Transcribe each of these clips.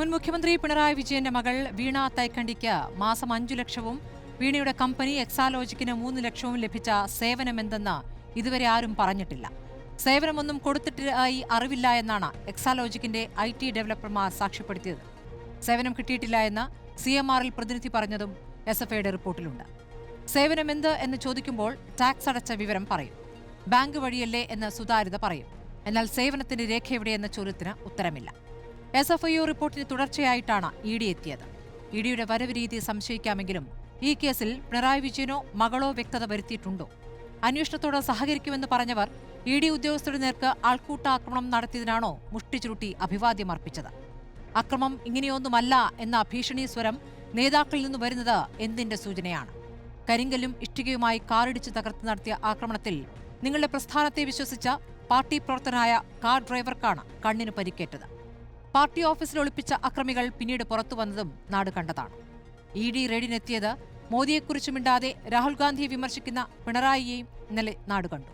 മുൻ മുഖ്യമന്ത്രി പിണറായി വിജയന്റെ മകൾ വീണ തൈക്കണ്ടിക്ക് മാസം 5 ലക്ഷവും വീണയുടെ കമ്പനി എക്സാലോജിക്കിന് 3 ലക്ഷവും ലഭിച്ച സേവനമെന്തെന്ന് ഇതുവരെ ആരും പറഞ്ഞിട്ടില്ല. സേവനമൊന്നും കൊടുത്തിട്ടായി അറിവില്ല എന്നാണ് എക്സാലോജിക്കിന്റെ IT ഡെവലപ്പർമാർ സാക്ഷ്യപ്പെടുത്തിയത്. സേവനം കിട്ടിയിട്ടില്ല എന്ന് CMRൽ പ്രതിനിധി പറഞ്ഞതും SFIയുടെ റിപ്പോർട്ടിലുണ്ട്. സേവനമെന്ത് എന്ന് ചോദിക്കുമ്പോൾ ടാക്സ് അടച്ച വിവരം പറയും. ബാങ്ക് വഴിയല്ലേ എന്ന് സുതാര്യത പറയും. എന്നാൽ സേവനത്തിന്റെ രേഖ എവിടെയെന്ന ചോദ്യത്തിന് ഉത്തരമില്ല. SFIO റിപ്പോർട്ടിന് തുടർച്ചയായിട്ടാണ് ED എത്തിയത്. EDയുടെ വരവ് രീതി സംശയിക്കാമെങ്കിലും ഈ കേസിൽ പിണറായി വിജയനോ മകളോ വ്യക്തത വരുത്തിയിട്ടുണ്ടോ? അന്വേഷണത്തോട് സഹകരിക്കുമെന്ന് പറഞ്ഞവർ ED ഉദ്യോഗസ്ഥരുടെ നേർക്ക് ആൾക്കൂട്ടാക്രമണം നടത്തിയതിനാണോ മുഷ്ടി ചുരുട്ടി അഭിവാദ്യമർപ്പിച്ചത്? അക്രമം ഇങ്ങനെയൊന്നുമല്ല എന്ന ഭീഷണി സ്വരം നേതാക്കളിൽ നിന്ന് വരുന്നത് എന്തിന്റെ സൂചനയാണ്? കരിങ്കല്ലും ഇഷ്ടികയുമായി കാറിടിച്ച് തകർത്ത് നടത്തിയ ആക്രമണത്തിൽ നിങ്ങളുടെ പ്രസ്ഥാനത്തെ വിശ്വസിച്ച പാർട്ടി പ്രവർത്തനായ കാർ ഡ്രൈവർക്കാണ് കണ്ണിന് പരിക്കേറ്റത്. പാർട്ടി ഓഫീസിൽ ഒളിപ്പിച്ച അക്രമികൾ പിന്നീട് പുറത്തുവന്നതും നാട് കണ്ടതാണ്. ED റെയ്ഡിനെത്തിയത് മോദിയെക്കുറിച്ച് മിണ്ടാതെ രാഹുൽ ഗാന്ധിയെ വിമർശിക്കുന്ന പിണറായിയെയും ഇന്നലെ നാട് കണ്ടു.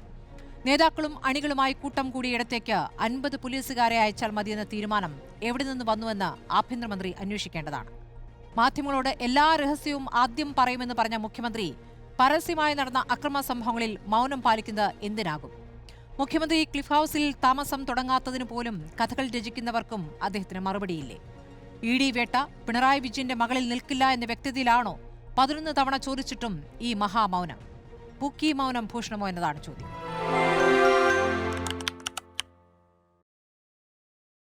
നേതാക്കളും അണികളുമായി കൂട്ടം കൂടിയിടത്തേക്ക് 50 പോലീസുകാരെ അയച്ചാൽ മതിയെന്ന തീരുമാനം എവിടെ നിന്ന് വന്നുവെന്ന് ആഭ്യന്തരമന്ത്രി അന്വേഷിക്കേണ്ടതാണ്. മാധ്യമങ്ങളോട് എല്ലാ രഹസ്യവും ആദ്യം പറയുമെന്ന് പറഞ്ഞ മുഖ്യമന്ത്രി പരസ്യമായി നടന്ന അക്രമ സംഭവങ്ങളിൽ മൗനം പാലിക്കുന്നത് എന്തിനാകും? മുഖ്യമന്ത്രി ക്ലിഫ് ഹൌസിൽ താമസം തുടങ്ങാത്തതിനു പോലും കഥകൾ രചിക്കുന്നവർക്കും അദ്ദേഹത്തിന് മറുപടിയില്ലേ? ED വേട്ട പിണറായി വിജയന്റെ മകളിൽ നിൽക്കില്ല എന്ന വ്യക്തതയിലാണോ 11 തവണ ചോദിച്ചിട്ടും ഈ മഹാമൗനം? പൂക്കി മൗനം ഭൂഷണമോ എന്നതാണ് ചോദ്യം.